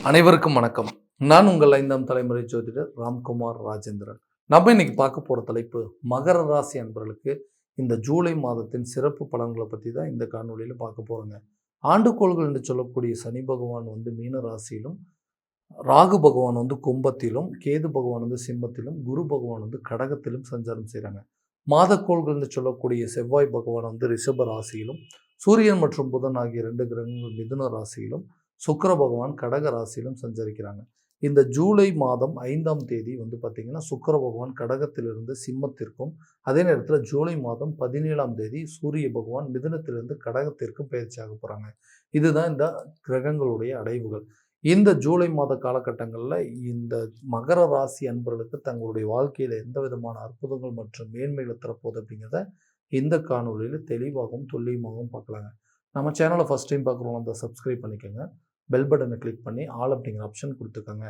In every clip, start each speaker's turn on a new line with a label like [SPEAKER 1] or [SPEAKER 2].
[SPEAKER 1] அனைவருக்கும் வணக்கம். நான் உங்கள் 5ஆம் தலைமுறை ஜோதிடர் ராம்குமார் ராஜேந்திரன். நம்ம இன்னைக்கு பார்க்க போற தலைப்பு மகர ராசி அன்பர்களுக்கு இந்த ஜூலை மாதத்தின் சிறப்பு பலன்களை பத்தி தான் இந்த காணொளியில பார்க்க போறோங்க. ஆண்டுக்கோள்கள் என்று சொல்லக்கூடிய சனி பகவான் மீன ராசியிலும், ராகு பகவான் கும்பத்திலும், கேது பகவான் சிம்மத்திலும், குரு பகவான் கடகத்திலும் சஞ்சாரம் செய்றாங்க. மாதக்கோள்கள் என்று சொல்லக்கூடிய செவ்வாய் பகவான் ரிஷப ராசியிலும், சூரியன் மற்றும் புதன் ஆகிய 2 கிரகங்கள் மிதுன ராசியிலும், சுக்கிர பகவான் கடக ராசியிலும் சஞ்சரிக்கிறாங்க. இந்த ஜூலை மாதம் 5ஆம் தேதி பார்த்தீங்கன்னா, சுக்கிர பகவான் கடகத்திலிருந்து சிம்மத்திற்கும், அதே நேரத்தில் ஜூலை மாதம் 17ஆம் தேதி சூரிய பகவான் மிதுனத்திலிருந்து கடகத்திற்கும் பயிற்சியாக போகிறாங்க. இதுதான் இந்த கிரகங்களுடைய அடைவுகள். இந்த ஜூலை மாத காலகட்டங்களில் இந்த மகர ராசி அன்பர்களுக்கு தங்களுடைய வாழ்க்கையில் எந்த விதமான அற்புதங்கள் மற்றும் மேன்மைகளை தரப்போகுது அப்படிங்கிறத இந்த காணொலியில் தெளிவாகவும் துல்லியமாகவும் பார்க்கலாங்க. நம்ம சேனலை ஃபஸ்ட் டைம் பார்க்குறவங்க அந்த சப்ஸ்கிரைப் பண்ணிக்கோங்க. பெல் பட்டனை கிளிக் பண்ணி ஆல் அப்படிங்கிற ஆப்ஷன் கொடுத்துக்கோங்க.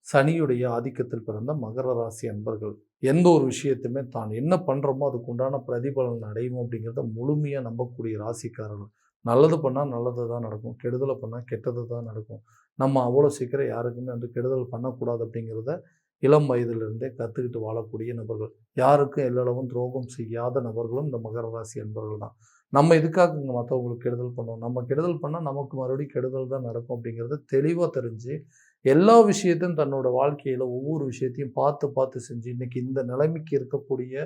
[SPEAKER 1] சனியுடைய ஆதிக்கத்தில் பிறந்த மகர ராசி அன்பர்கள் எந்த ஒரு விஷயத்தையுமே தான் என்ன பண்ணுறோமோ அதுக்கு உண்டான பிரதிபலன் அடையும் அப்படிங்கிறத முழுமையாக நம்பக்கூடிய ராசிக்காரர்கள். நல்லது பண்ணால் நல்லது தான் நடக்கும், கெடுதலை பண்ணால் கெட்டது தான் நடக்கும். நம்ம அவ்வளோ சீக்கிரம் யாருக்குமே கெடுதல் பண்ணக்கூடாது அப்படிங்கிறத இளம் வயதிலிருந்தே கற்றுக்கிட்டு வாழக்கூடிய நபர்கள். யாருக்கும் எல்லளவும் துரோகம் செய்யாத நபர்களும் இந்த மகர ராசி அன்பர்கள் தான். நம்ம இதுக்காக இங்கே மற்றவங்களுக்கு கெடுதல் பண்ணோம், நம்ம கெடுதல் பண்ணால் நமக்கு மறுபடியும் கெடுதல் தான் நடக்கும் அப்படிங்கிறத தெளிவாக தெரிஞ்சு எல்லா விஷயத்தையும் தன்னோட வாழ்க்கையில் ஒவ்வொரு விஷயத்தையும் பார்த்து பார்த்து செஞ்சு இன்றைக்கி இந்த நிலைமைக்கு இருக்கக்கூடிய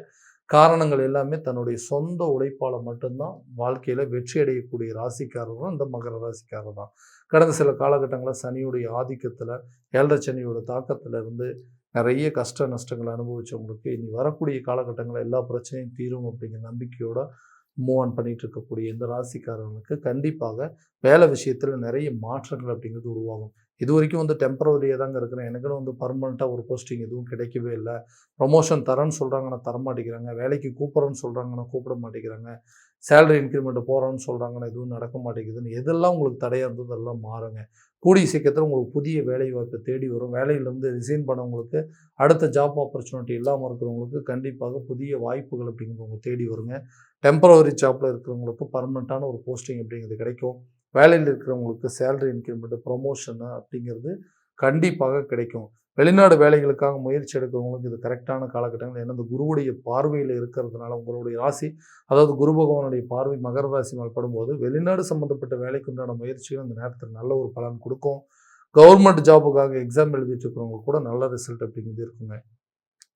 [SPEAKER 1] காரணங்கள் எல்லாமே தன்னுடைய சொந்த உழைப்பால் மட்டும்தான் வாழ்க்கையில் வெற்றி அடையக்கூடிய ராசிக்காரர்களும் இந்த மகர ராசிக்காரர் தான். கடந்த சில காலகட்டங்களில் சனியுடைய ஆதிக்கத்தில் 7.5 சனியோட தாக்கத்தில் இருந்து நிறைய கஷ்ட நஷ்டங்களை அனுபவித்தவங்களுக்கு இனி வரக்கூடிய காலகட்டங்களில் எல்லா பிரச்சனையும் தீரும் அப்படிங்கிற நம்பிக்கையோட மூவ் ஆன் பண்ணிகிட்டு இருக்கக்கூடிய இந்த ராசிக்காரர்களுக்கு கண்டிப்பாக வேலை விஷயத்தில் நிறைய மாற்றங்கள் அப்படிங்கிறது உருவாகும். இது வரைக்கும் டெம்பரவரியாக தாங்க இருக்கிறேன், எனக்குன்னு பர்மனெண்ட்டாக ஒரு போஸ்டிங் எதுவும் கிடைக்கவே இல்லை, ப்ரொமோஷன் தரேன்னு சொல்கிறாங்கன்னா தரமாட்டேங்கிறாங்க, வேலைக்கு கூப்பிட்றேன்னு சொல்கிறாங்கன்னா கூப்பிட மாட்டேங்கிறாங்க, சேலரி இன்க்ரிமெண்ட் போகிறோன்னு சொல்கிறாங்கன்னா எதுவும் நடக்க மாட்டேங்குதுன்னு எதெல்லாம் உங்களுக்கு தடையாக இருந்தது அதெல்லாம் மாறுங்க. கூடிய சீக்கிரத்தில் உங்களுக்கு புதிய வேலை வாய்ப்பு தேடி வரும். வேலையிலேருந்து ரிசைன் பண்ணவங்களுக்கு, அடுத்த ஜாப் ஆப்பர்ச்சுனிட்டி இல்லாமல் இருக்கிறவங்களுக்கு கண்டிப்பாக புதிய வாய்ப்புகள் அப்படிங்கிறது உங்களுக்கு தேடி வருங்க. டெம்பரவரி ஜாப்பில் இருக்கிறவங்களுக்கு பர்மனெண்ட்டான ஒரு போஸ்டிங் அப்படிங்கிறது கிடைக்கும். வேலையில் இருக்கிறவங்களுக்கு சேலரி இன்க்ரிமெண்ட், ப்ரொமோஷன் அப்படிங்கிறது கண்டிப்பாக கிடைக்கும். வெளிநாடு வேலைகளுக்காக முயற்சி எடுக்கிறவங்களுக்கு இது கரெக்டான காலகட்டங்கள். ஏன்னா இந்த குருவுடைய பார்வையில் இருக்கிறதுனால உங்களுடைய ராசி, அதாவது குரு பகவானுடைய பார்வை மகர ராசி மேல் படும்போது வெளிநாடு சம்மந்தப்பட்ட வேலைக்கு உண்டான முயற்சிகள் இந்த நேரத்தில் நல்ல ஒரு பலன் கொடுக்கும். கவர்மெண்ட் ஜாபுக்காக எக்ஸாம் எழுதிட்டு இருக்கிறவங்க கூட நல்ல ரிசல்ட் அப்படிங்கிறது இருக்குங்க.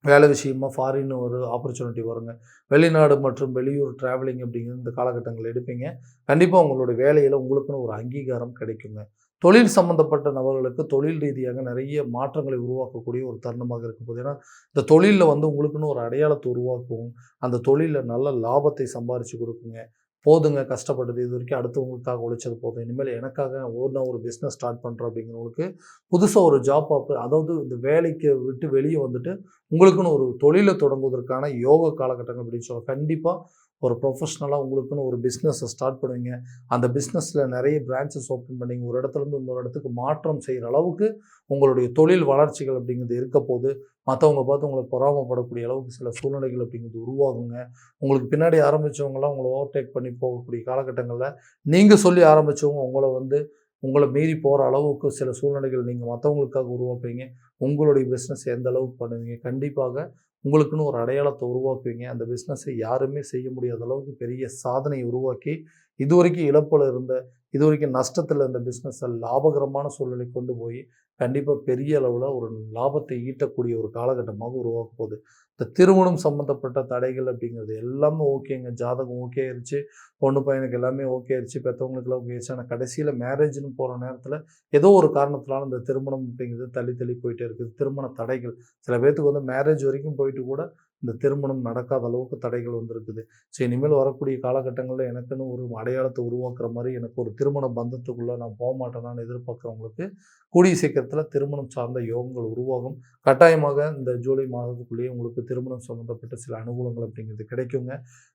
[SPEAKER 1] வேலை விஷயமா ஃபாரின் ஒரு ஆப்பர்ச்சுனிட்டி வருங்க. வெளிநாடு மற்றும் வெளியூர் ட்ராவலிங் அப்படிங்கிற இந்த காலகட்டங்கள் எடுப்பீங்க. கண்டிப்பாக உங்களுடைய வேலையில் உங்களுக்குன்னு ஒரு அங்கீகாரம் கிடைக்குங்க. தொழில் சம்மந்தப்பட்ட நபர்களுக்கு தொழில் ரீதியாக நிறைய மாற்றங்களை உருவாக்கக்கூடிய ஒரு தருணமாக இருக்க போகுது. ஏன்னா இந்த தொழிலில் உங்களுக்குன்னு ஒரு அடையாளத்தை உருவாக்கும், அந்த தொழிலில் நல்ல லாபத்தை சம்பாரித்து கொடுக்குங்க. போதுங்க கஷ்டப்பட்டது இது வரைக்கும், அடுத்தவங்களுக்காக உழைச்சது போதும், இனிமேல் எனக்காக நான் ஒரு பிஸ்னஸ் ஸ்டார்ட் பண்ணுறேன் அப்படிங்கிறவங்களுக்கு புதுசாக ஒரு ஜாப் அதாவது இந்த வேலைக்கு விட்டு வெளியே உங்களுக்குன்னு ஒரு தொழிலை தொடங்குவதற்கான யோக காலகட்டங்கள் அப்படின்னு சொல்லலாம். கண்டிப்பாக ஒரு ப்ரொஃபஷ்னலாக உங்களுக்குன்னு ஒரு பிஸ்னஸை ஸ்டார்ட் பண்ணுவீங்க. அந்த பிஸ்னஸில் நிறைய பிரான்ச்சஸ் ஓப்பன் பண்ணிங்க. ஒரு இடத்துலேருந்து இன்னொரு இடத்துக்கு மாற்றம் செய்கிற அளவுக்கு உங்களுடைய தொழில் வளர்ச்சிகள் அப்படிங்கிறது இருக்க போது. மற்றவங்க பார்த்து உங்களை பொறாமப்படக்கூடிய அளவுக்கு சில சூழ்நிலைகள் அப்படிங்கிறது உருவாகுங்க. உங்களுக்கு பின்னாடி ஆரம்பித்தவங்களாம் உங்களை ஓவர்டேக் பண்ணி போகக்கூடிய காலகட்டங்களில் நீங்கள் சொல்லி ஆரம்பித்தவங்க உங்களை மீறி போகிற அளவுக்கு சில சூழ்நிலைகள் நீங்கள் மற்றவங்களுக்காக உருவாக்குவீங்க. உங்களுடைய பிஸ்னஸ் எந்த அளவுக்கு பண்ணுவீங்க, கண்டிப்பாக உங்களுக்குன்னு ஒரு அடையாளத்தை உருவாக்குவீங்க. அந்த பிஸ்னஸை யாருமே செய்ய முடியாத அளவுக்கு பெரிய சாதனையை உருவாக்கி இதுவரைக்கும் இழப்பில் இருந்த, இதுவரைக்கும் நஷ்டத்தில் இருந்த பிஸ்னஸை லாபகரமான சூழ்நிலை கொண்டு போய் கண்டிப்பாக பெரிய அளவில் ஒரு லாபத்தை ஈட்டக்கூடிய ஒரு காலகட்டமாக உருவாக்க போகுது. இந்த திருமணம் சம்மந்தப்பட்ட தடைகள் அப்படிங்கிறது எல்லாமே ஓகேங்க. ஜாதகம் ஓகே ஆயிடுச்சு, பொண்ணு பையனுக்கு எல்லாமே ஓகே ஆயிடுச்சு, பெற்றவங்களுக்குலாம் ஓகே ஆயிடுச்சு. ஆனால் கடைசியில் மேரேஜ்னு போகிற நேரத்தில் ஏதோ ஒரு காரணத்தினால இந்த திருமணம் அப்படிங்கிறது தள்ளி தள்ளி போயிட்டே இருக்குது. திருமண தடைகள் சில பேர்த்துக்கு மேரேஜ் வரைக்கும் போயிட்டு கூட இந்த திருமணம் நடக்காத அளவுக்கு தடைகள் வந்திருக்குது. ஸோ இனிமேல் வரக்கூடிய காலகட்டங்களில் எனக்குன்னு ஒரு அடையாளத்தை உருவாக்குற மாதிரி எனக்கு ஒரு திருமண பந்தத்துக்குள்ளே நான் போக மாட்டேனான்னு எதிர்பார்க்குறவங்களுக்கு கூடிய சீக்கிரத்தில் திருமணம் சார்ந்த யோகங்கள் உருவாகும். கட்டாயமாக இந்த ஜூலை மாதத்துக்குள்ளேயே உங்களுக்கு திருமணம் சம்மந்தப்பட்ட சில அனுகூலங்கள் அப்படிங்கிறது கிடைக்குங்க.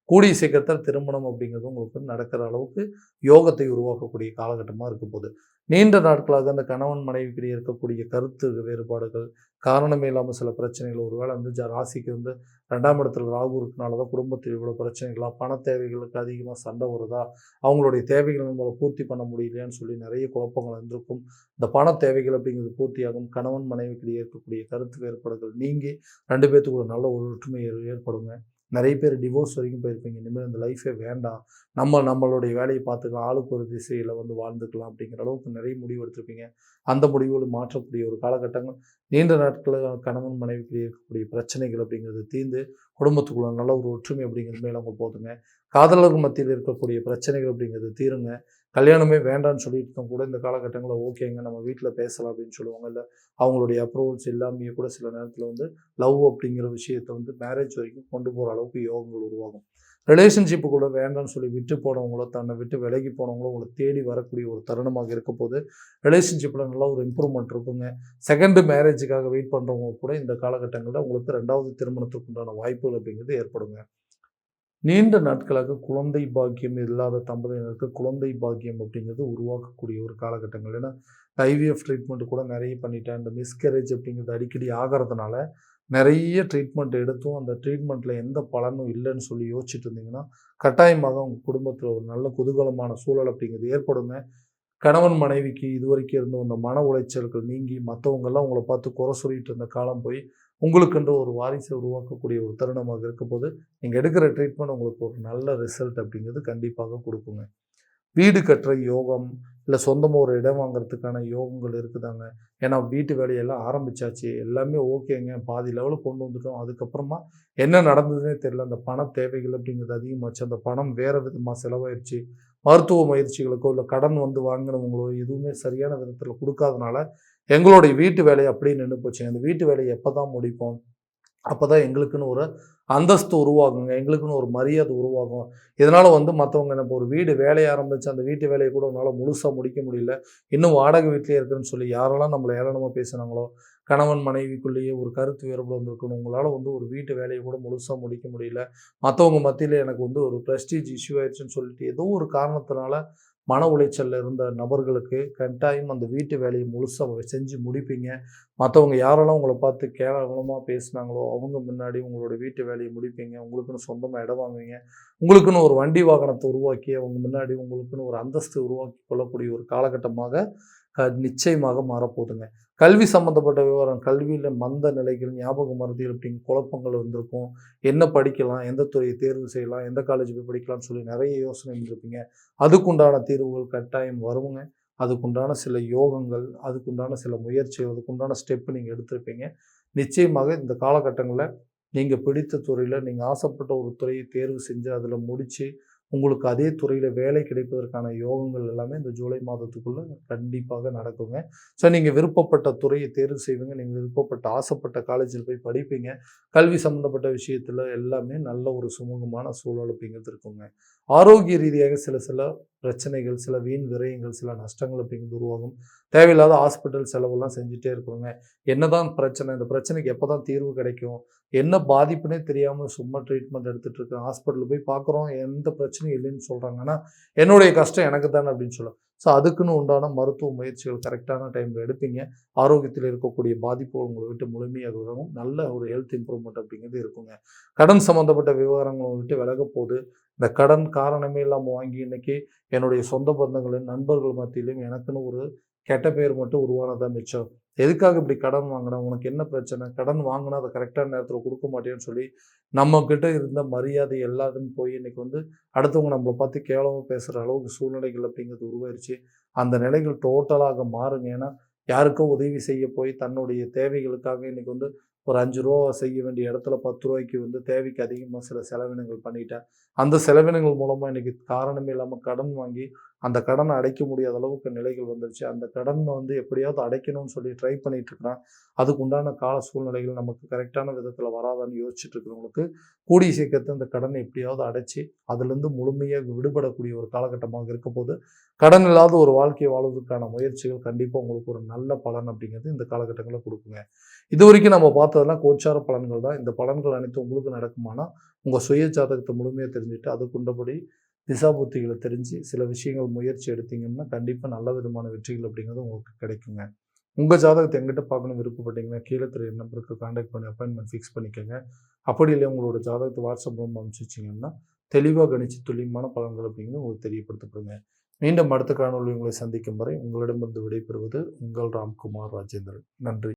[SPEAKER 1] கூடிய சீக்கிரத்தில் திருமணம் அப்படிங்கிறது உங்களுக்கு நடக்கிற அளவுக்கு யோகத்தை உருவாக்கக்கூடிய காலகட்டமாக இருக்க போகுது. நீண்ட நாட்களாக அந்த கணவன் மனைவிக்கிடையே இருக்கக்கூடிய கருத்து வேறுபாடுகள், காரணமே இல்லாமல் சில பிரச்சனைகள், ஒருவேளை வந்து ராசிக்கு வந்து 2ஆம் இடத்துல ராகு இருக்கனால தான் குடும்பத்தில் இவ்வளோ பிரச்சனைகளா, பண தேவைகளுக்கு அதிகமாக சண்டை வருதா, அவங்களுடைய தேவைகள் நம்மளை பூர்த்தி பண்ண முடியலையான்னு சொல்லி நிறைய குழப்பங்கள் இருந்திருக்கும். இந்த பண தேவைகள் அப்படிங்கிறது பூர்த்தியாகும். கணவன் மனைவிக்கிடையே இருக்கக்கூடிய கருத்து வேறுபாடுகள் நீங்கி 2 பேத்துக்குள்ள நல்ல ஒரு ஒற்றுமை ஏற்படுங்க. நிறைய பேர் டிவோர்ஸ் வரைக்கும் போயிருப்பீங்க. இனிமேல் இந்த லைஃபே வேண்டாம். நம்மளுடைய வேலையை பார்த்துக்கலாம். ஆளுக்கு ஒரு திசையில் வந்து வாழ்ந்துக்கலாம் அப்படிங்கிற அளவுக்கு நிறைய முடிவு எடுத்திருப்பீங்க. அந்த முடிவுகள் மாற்றக்கூடிய ஒரு காலகட்டங்கள். நீண்ட நாட்களில் கணவன் மனைவிக்கு இருக்கக்கூடிய பிரச்சனைகள் அப்படிங்கிறது தீர்ந்து குடும்பத்துக்குள்ள நல்ல ஒரு ஒற்றுமை அப்படிங்கிறது மேலவங்க போதுங்க. காதலர்கள் மத்தியில் இருக்கக்கூடிய பிரச்சனைகள் அப்படிங்கிறது தீருங்க. கல்யாணமே வேண்டான்னு சொல்லிட்டு கூட இந்த காலகட்டங்களில் ஓகேங்க நம்ம வீட்டில் பேசலாம் அப்படின்னு சொல்லுவாங்க. இல்லை அவங்களுடைய அப்ரூவல்ஸ் எல்லாமே கூட சில நேரத்தில் வந்து லவ் அப்படிங்கிற விஷயத்தை வந்து மேரேஜ் வரைக்கும் கொண்டு போகிற அளவுக்கு யோகங்கள் உருவாகும். ரிலேஷன்ஷிப்பு கூட வேண்டாம்னு சொல்லி விட்டு போனவங்களோ, தன்னை விட்டு விலகி போனவங்களோ உங்களை தேடி வரக்கூடிய ஒரு தருணமாக இருக்க போது ரிலேஷன்ஷிப்பில் நல்லா ஒரு இம்ப்ரூவ்மெண்ட் இருக்குங்க. செகண்ட் மேரேஜுக்காக வெயிட் பண்ணுறவங்க கூட இந்த காலகட்டங்களில் உங்களுக்கு 2வது திருமணத்துக்கு உண்டான வாய்ப்புகள் அப்படிங்கிறது ஏற்படுங்க. நீண்ட நாட்களாக குழந்தை பாக்கியம் இல்லாத தம்பதியினருக்கு குழந்தை பாக்கியம் அப்படிங்கிறது உருவாக்கக்கூடிய ஒரு காலகட்டங்கள். ஏன்னா ஐவிஎஃப் ட்ரீட்மெண்ட் கூட நிறைய பண்ணிட்டேன். இந்த மிஸ்கரேஜ் அப்படிங்கிறது அடிக்கடி ஆகிறதுனால நிறைய ட்ரீட்மெண்ட் எடுத்தும் அந்த ட்ரீட்மெண்ட்டில் எந்த பலனும் இல்லைன்னு சொல்லி யோசிச்சுட்டு இருந்தீங்கன்னா, கட்டாயமாக உங்கள் குடும்பத்தில் ஒரு நல்ல குதூகலமான சூழல் அப்படிங்கிறது ஏற்படுங்க. கணவன் மனைவிக்கு இதுவரைக்கும் இருந்த அந்த மன உளைச்சல்கள் நீங்கி மற்றவங்கெல்லாம் உங்களை பார்த்து குறை சொல்லிட்டு இருந்த காலம் போய் உங்களுக்கென்று ஒரு வாரிசை உருவாக்கக்கூடிய ஒரு தருணமாக இருக்கும்போது நீங்கள் எடுக்கிற ட்ரீட்மெண்ட் உங்களுக்கு ஒரு நல்ல ரிசல்ட் அப்படிங்கிறது கண்டிப்பாக கொடுக்குங்க. வீடு கட்டுற யோகம், இல்லை சொந்தமாக ஒரு இடம் வாங்குறதுக்கான யோகங்கள் இருக்குதாங்க. ஏன்னா வீட்டு வேலையெல்லாம் ஆரம்பித்தாச்சு, எல்லாமே ஓகேங்க, பாதி லெவலுக்கு கொண்டு வந்துட்டோம். அதுக்கப்புறமா என்ன நடந்ததுன்னே தெரியல. அந்த பண தேவைகள் அப்படிங்கிறது அதிகமாச்சு. அந்த பணம் வேறு விதமாக செலவாயிடுச்சு. மருத்துவ முயற்சிகளுக்கோ இல்லை கடன் வந்து வாங்கினவங்களோ எதுவுமே சரியான விதத்தில் கொடுக்காதனால எங்களுடைய வீட்டு வேலையை அப்படியே நின்று போச்சுங்க. அந்த வீட்டு வேலையை எப்போ தான் முடிப்போம்? அப்போ தான் எங்களுக்குன்னு ஒரு அந்தஸ்து உருவாகுங்க. எங்களுக்குன்னு ஒரு மரியாதை உருவாகும். இதனால் வந்து மற்றவங்க நம்ம ஒரு வீடு வேலையை ஆரம்பித்து அந்த வீட்டு வேலையை கூட உன்னால் முழுசாக முடிக்க முடியல, இன்னும் வாடகை வீட்டிலே இருக்குன்னு சொல்லி யாரெல்லாம் நம்மளை ஏளனமாக பேசுனாங்களோ, கணவன் மனைவிக்குள்ளேயே ஒரு கருத்து வேறுபாடு வந்திருக்கணும், உங்களால் வந்து ஒரு வீட்டு வேலையை கூட முழுசாக முடிக்க முடியல, மற்றவங்க மத்தியில் எனக்கு வந்து ஒரு ப்ரெஸ்டீஜ் இஷ்யூ ஆயிடுச்சுன்னு சொல்லிட்டு ஏதோ ஒரு காரணத்தினால மன உளைச்சலில் இருந்த நபர்களுக்கு கட்டாயம் அந்த வீட்டு வேலையை முழுசாக செஞ்சு முடிப்பீங்க. மற்றவங்க யாரெல்லாம் உங்களை பார்த்து கேவலமாக பேசுனாங்களோ அவங்க முன்னாடி உங்களோட வீட்டு வேலையை முடிப்பீங்க. உங்களுக்குன்னு சொந்தமாக இடம் வாங்குவீங்க. உங்களுக்குன்னு ஒரு வண்டி வாகனத்தை உருவாக்கி அவங்க முன்னாடி உங்களுக்குன்னு ஒரு அந்தஸ்து உருவாக்கி கொள்ளக்கூடிய ஒரு காலகட்டமாக நிச்சயமாக மாறப்போகுதுங்க. கல்வி சம்மந்தப்பட்ட விவரம், கல்வியில் மந்த நிலைகள், ஞாபக மறதிகள் அப்படிங்கிற குழப்பங்கள் வந்திருக்கும். என்ன படிக்கலாம், எந்த துறையை தேர்வு செய்யலாம், எந்த காலேஜ் போய் படிக்கலாம்னு சொல்லி நிறைய யோசனை இருந்திருப்பீங்க. அதுக்குண்டான தீர்வுகள் கட்டாயம் வருங்க. அதுக்குண்டான சில யோகங்கள், அதுக்குண்டான சில முயற்சிகள், அதுக்குண்டான ஸ்டெப்பு நீங்கள் எடுத்திருப்பீங்க. நிச்சயமாக இந்த காலகட்டங்களில் நீங்கள் பிடித்த துறையில் நீங்கள் ஆசைப்பட்ட ஒரு துறையை தேர்வு செஞ்சு அதில் முடித்து உங்களுக்கு அதே துறையில் வேலை கிடைப்பதற்கான யோகங்கள் எல்லாமே இந்த ஜூலை மாதத்துக்குள்ளே கண்டிப்பாக நடக்குங்க. ஸோ நீங்கள் விருப்பப்பட்ட துறையை தேர்வு செய்வீங்க. நீங்கள் விருப்பப்பட்ட ஆசைப்பட்ட காலேஜில் போய் படிப்பீங்க. கல்வி சம்மந்தப்பட்ட விஷயத்தில் எல்லாமே நல்ல ஒரு சுமூகமான சூழல் அப்படிங்கிறது இருக்குங்க. ஆரோக்கிய ரீதியாக சில பிரச்சனைகள், சில வீண் விரயங்கள், சில நஷ்டங்கள் அப்படிங்கிறது உருவாகும். தேவையில்லாத ஹாஸ்பிட்டல் செலவெல்லாம் செஞ்சுட்டே இருக்கணுங்க. என்னதான் பிரச்சனை, இந்த பிரச்சனைக்கு எப்போ தான் தீர்வு கிடைக்கும், என்ன பாதிப்புனே தெரியாமல் சும்மா ட்ரீட்மெண்ட் எடுத்துகிட்டு இருக்கேன், ஹாஸ்பிட்டலில் போய் பார்க்குறோம், எந்த பிரச்சனையும் இல்லைன்னு சொல்கிறாங்க. ஆனால் என்னுடைய கஷ்டம் எனக்கு தானே அப்படின்னு சொல்லுவேன். ஸோ அதுக்குன்னு உண்டான மருத்துவ முயற்சிகள் கரெக்டான டைமில் எடுப்பீங்க. ஆரோக்கியத்தில் இருக்கக்கூடிய பாதிப்புகள் உங்களை விட்டு முழுமையாக விலகும். நல்ல ஒரு ஹெல்த் இம்ப்ரூவ்மெண்ட் அப்படிங்கிறது இருக்குங்க. கடன் சம்மந்தப்பட்ட விவகாரங்களை விட்டு விலக போது இந்த கடன் காரணமே இல்லாமல் வாங்கி இன்றைக்கி என்னுடைய சொந்த பந்தங்களின் நண்பர்கள் மத்தியிலும் எனக்குன்னு ஒரு கெட்ட பேர் மட்டும் உருவானதான் மிச்சம். எதுக்காக இப்படி கடன் வாங்கினா, உனக்கு என்ன பிரச்சனை, கடன் வாங்கினா அதை கரெக்டான நேரத்தில் கொடுக்க மாட்டேன்னு சொல்லி நம்மக்கிட்ட இருந்த மரியாதை எல்லாத்தையும் போய் இன்றைக்கி வந்து அடுத்தவங்க நம்மளை பார்த்து கேவலமாக பேசுகிற அளவுக்கு சூழ்நிலைகள் அப்படிங்கிறது உருவாயிருச்சு. அந்த நிலைகள் டோட்டலாக மாறுங்க. ஏன்னா யாருக்கோ உதவி செய்ய போய் தன்னுடைய தேவைகளுக்காக இன்றைக்கி வந்து ஒரு ரூ. 5 செய்ய வேண்டிய இடத்துல ரூ. 10 வந்து தேவைக்கு அதிகமாக சில செலவினங்கள் பண்ணிட்டேன். அந்த செலவினங்கள் மூலமாக இன்றைக்கி காரணமே இல்லாமல் கடன் வாங்கி அந்த கடனை அடைக்க முடியாத அளவுக்கு நிலைகள் வந்துருச்சு. அந்த கடனை வந்து எப்படியாவது அடைக்கணும்னு சொல்லி ட்ரை பண்ணிட்டு இருக்கிறான். அதுக்கு உண்டான கால சூழ்நிலைகள் நமக்கு கரெக்டான விதத்தில் வராதான்னு யோசிச்சுட்டு இருக்கிறவங்களுக்கு கூடிய சீக்கிரத்தை அந்த கடனை எப்படியாவது அடைச்சி அதுலேருந்து முழுமையாக விடுபடக்கூடிய ஒரு காலகட்டமாக இருக்க போது கடன் இல்லாத ஒரு வாழ்க்கையை வாழ்வதற்கான முயற்சிகள் கண்டிப்பாக உங்களுக்கு ஒரு நல்ல பலன் அப்படிங்கிறது இந்த காலகட்டங்களில் கொடுக்குங்க. இது வரைக்கும் நம்ம பார்த்ததெல்லாம் கோச்சார பலன்கள் தான். இந்த பலன்கள் அனைத்தும் உங்களுக்கு நடக்குமானா உங்கள் சுய ஜாதகத்தை முழுமையாக தெரிஞ்சுட்டு அதுக்குண்டபடி திசாபுத்திகளை தெரிஞ்சு சில விஷயங்கள் முயற்சி எடுத்தீங்கன்னா கண்டிப்பாக நல்ல விதமான வெற்றிகள் அப்படிங்கிறது உங்களுக்கு கிடைக்குங்க. உங்கள் ஜாதகத்தை எங்கிட்ட பார்க்கணும் விருப்பப்பட்டீங்கன்னா கீழே தெரிய நம்பருக்கு கான்டாக்ட் பண்ணி அப்பாயின்மெண்ட் ஃபிக்ஸ் பண்ணிக்கோங்க. அப்படி இல்லை உங்களோட ஜாதகத்தை வாட்ஸ்அப் மூலம் அனுப்பிச்சி வச்சிங்கன்னா தெளிவாக கணிச்சு துல்லியமான பலன்கள் அப்படிங்கிறது உங்களுக்கு தெரியப்படுத்தப்படுங்க. மீண்டும் அடுத்த காணொலி உங்களை சந்திக்கும் வரை உங்களிடமிருந்து விடைபெறுவது உங்கள் ராம்குமார் ராஜேந்திரன். நன்றி.